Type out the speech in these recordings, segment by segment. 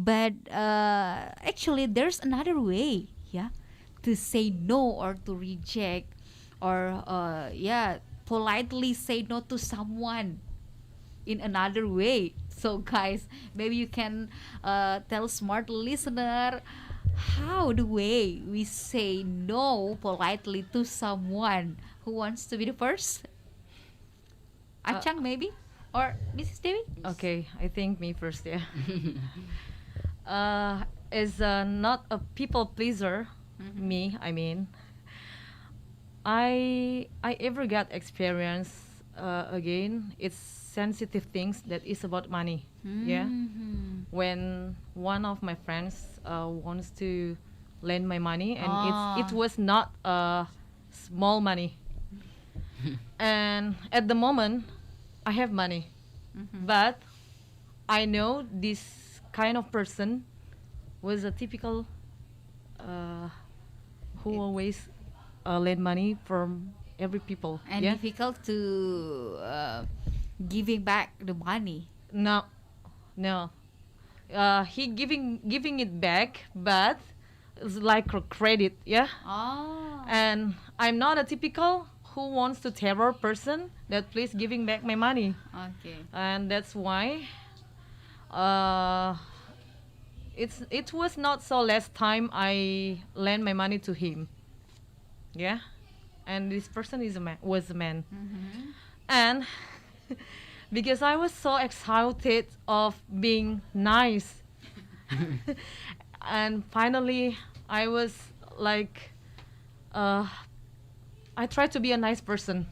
But actually, there's another way, yeah, to say no or to reject, or politely say no to someone in another way. So, guys, maybe you can tell smart listener how the way we say no politely to someone. Who wants to be the first? Uh, Achang, maybe, or Mrs. Dewi? okay, I think me first, yeah. Is not a people pleaser, me, I mean. I ever got experience again, it's sensitive things that is about money, yeah. Mhm. When one of my friends wants to lend my money, and it Ah. was not small money, and at the moment I have money, but I know this kind of person was a typical who always lend money from every people, And yeah. difficult to giving back the money. No, no, he giving it back, but it's like a credit, yeah. Oh. And I'm not a typical who wants to terror person that please giving back my money, Okay. and that's why uh, it was not so last time I lend my money to him, yeah. And this person was a man, and because I was so excited of being nice, and finally I was like, uh, I tried to be a nice person,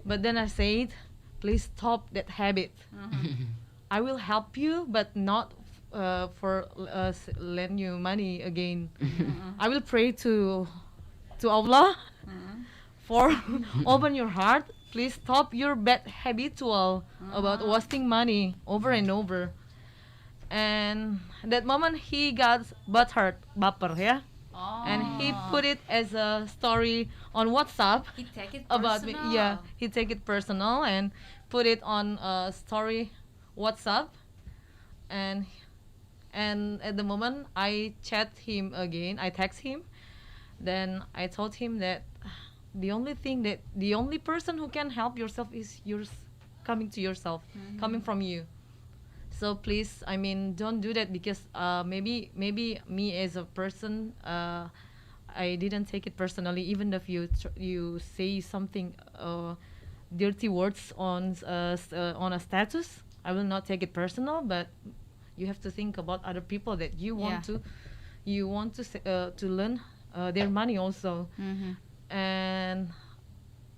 but then I said, please stop that habit. I will help you, but not for lend you money again. I will pray to Allah for open your heart. Please stop your bad habitual about wasting money over and over. And that moment he got butthurt, baper, yeah. Oh. And he put it as a story on WhatsApp He take it about me. personal. Yeah, he take it personal and put it on a story WhatsApp, and at the moment I chat him again, I text him, then I told him that the only person who can help yourself is yours, coming to yourself, coming from you. So please, I mean, don't do that, because maybe me as a person, I didn't take it personally, even if you say something dirty words on a status. I will not take it personal, but you have to think about other people that you want Yeah. to learn their money also. Mhm. And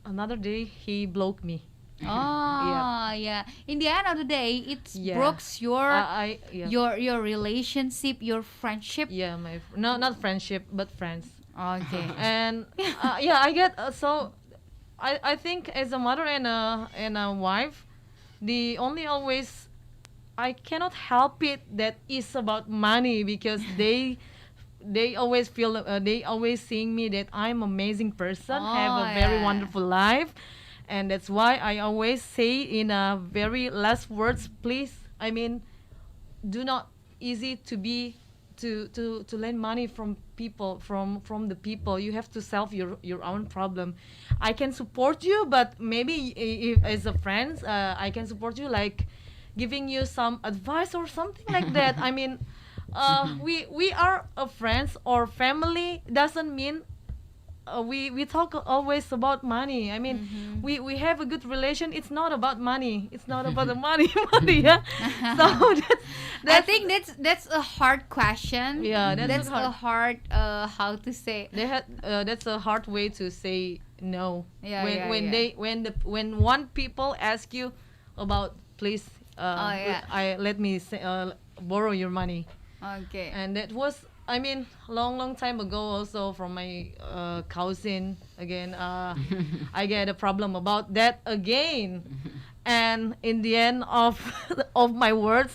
another day he blocked me. Oh, yeah. In the end of the day, it Yeah. breaks your Yeah. your relationship, your friendship. Yeah, no, not friendship, but friends. Okay. And yeah, I get so I think as a mother and a wife, the only always I cannot help it that is about money, because they always feel they always seeing me that I'm amazing person, have Oh, a very yeah. wonderful life, and that's why I always say in a very last words, please, I mean, do not easy to be to lend money from people, from the people. You have to solve your own problem. I can support you, but maybe if, as a friend, I can support you, like giving you some advice or something like that. I mean, we are friends or family, doesn't mean we talk always about money. I mean, we have a good relation. It's not about money. It's not about the money, money. Yeah. So I think that's a hard question. Yeah, that's a hard. hard how to say. That's a hard way to say no. Yeah, when yeah, when yeah. when one people ask you about, please, Oh, yeah. let me borrow your money. Okay. And that was, I mean, long time ago also, from my cousin again. I get a problem about that again, and in the end of of my words,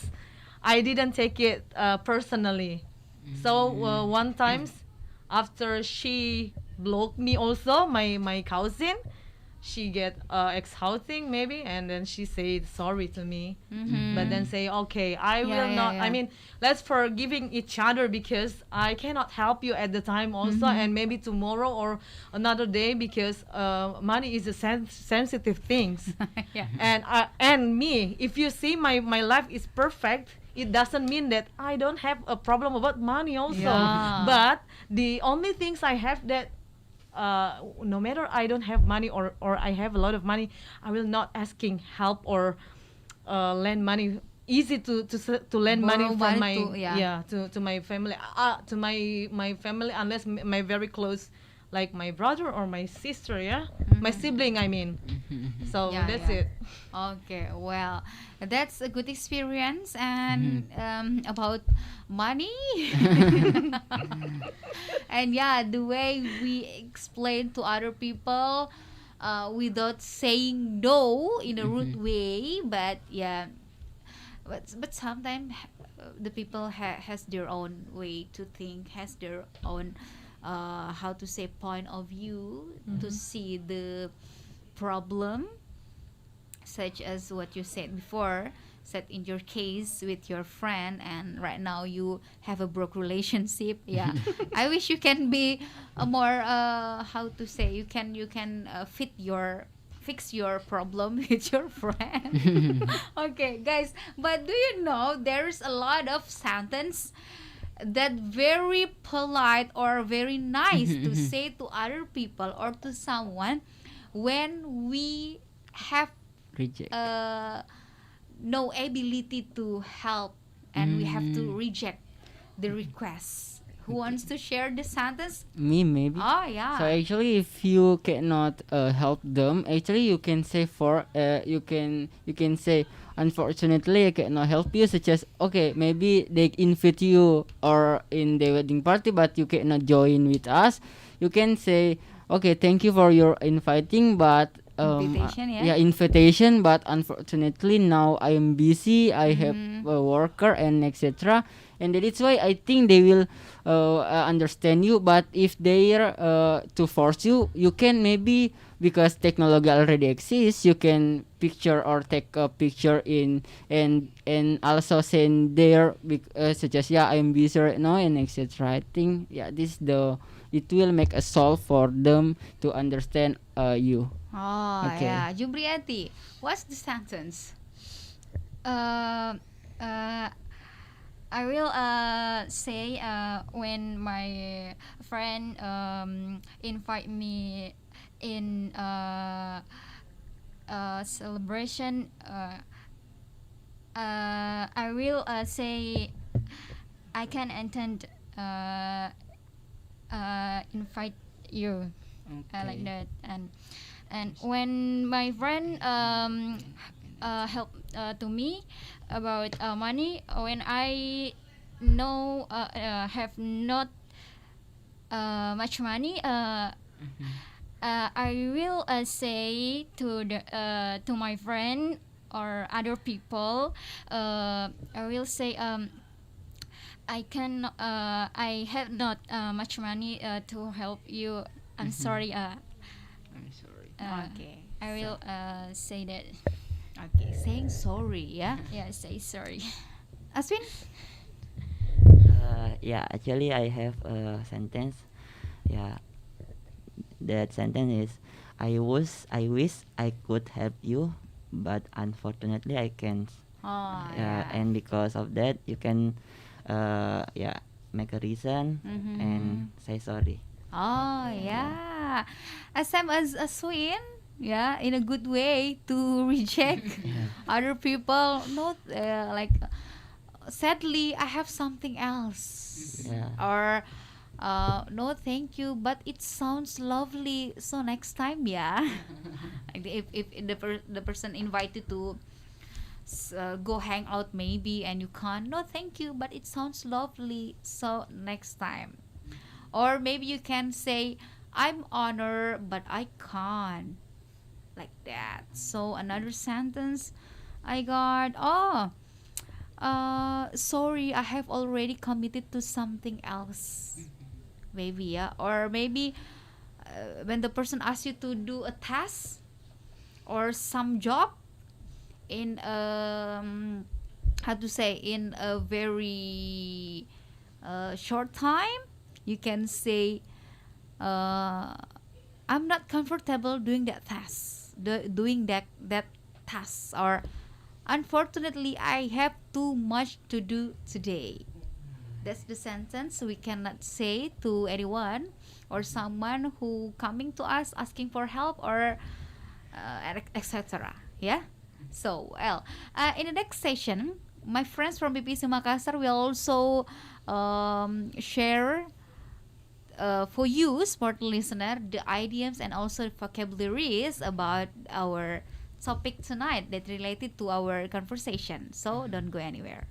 I didn't take it personally. So one times after she blocked me also, my cousin, she get exhausting maybe, and then she said sorry to me. But then say, okay, I Yeah, will yeah, not. yeah. I mean, let's forgiving each other, because I cannot help you at the time also, and maybe tomorrow or another day, because money is a sensitive things. Yeah. And me, if you see my life is perfect, it doesn't mean that I don't have a problem about money also. Yeah. But the only things I have that, no matter I don't have money or I have a lot of money, I will not asking help or lend money. Easy to lend money Borrow from money my, to- yeah. to my family, to my family, unless my very close, like my brother or my sister, my sibling, I mean. So Yeah, that's yeah. it. Okay, well, that's a good experience. And about money, and yeah, the way we explain to other people without saying no in a rude way, but yeah, but sometimes the people has their own way to think, has their own how to say point of view to see the problem, such as what you said before, said in your case with your friend, and right now you have a broke relationship. Yeah, I wish you can be a more how to say, you can fix your problem with your friend. Okay, guys, but do you know there's a lot of sentence that very polite or very nice to say to other people or to someone when we have Reject. no ability to help, and we have to reject the request. Who wants to share the sentence? Me maybe. Oh yeah. So actually, if you cannot help them, actually you can say you can say, unfortunately I cannot help you. Such as, okay, maybe they invite you or in the wedding party, but you cannot join with us. You can say, okay, thank you for your inviting, but Invitation, yeah. invitation, but unfortunately now I am busy. I have a worker and etc. And that is why I think they will understand you. But if they are to force you, you can maybe, because technology already exists, you can picture or take a picture in and also send there, such as, yeah, I'm busy right now and etc. I think, yeah, this the it will make a solve for them to understand you. Oh Okay. yeah, Jubriati, what's the sentence? Uh, uh, I will say when my friend invite me in celebration. I will say I can attend. Invite you like that, and when my friend help to me about money, when I know have not much money, I will say to my friend or other people, I will say I have not much money to help you. I'm sorry. I'm sorry. Okay. I will say that. Okay, saying sorry, yeah. Yeah, say sorry. Aswin? Yeah, actually, I have a sentence. Yeah, that sentence is, I wish I could help you, but unfortunately I can't. Oh Yeah, yeah. and because of that, you can, yeah, make a reason and say sorry. Oh yeah. As same as Aswin, yeah, in a good way to reject other people. Not like sadly I have something else, Yeah. or no thank you, but it sounds lovely, so next time, yeah. Like if the person invited to go hang out maybe, and you can't, no thank you, but it sounds lovely, so next time. Or maybe you can say, I'm honored but I can't, like that. So another sentence I got, oh, sorry, I have already committed to something else. Maybe, yeah. Or maybe when the person asks you to do a task, or some job in how to say, in a very short time, you can say, I'm not comfortable doing that task, doing that task, or unfortunately I have too much to do today. That's the sentence we cannot say to anyone or someone who coming to us asking for help, or etc. Yeah. So well, in the next session, my friends from BPEC Makassar will also share for you, smart listener, the idioms and also vocabularies about our topic tonight that related to our conversation. So don't go anywhere.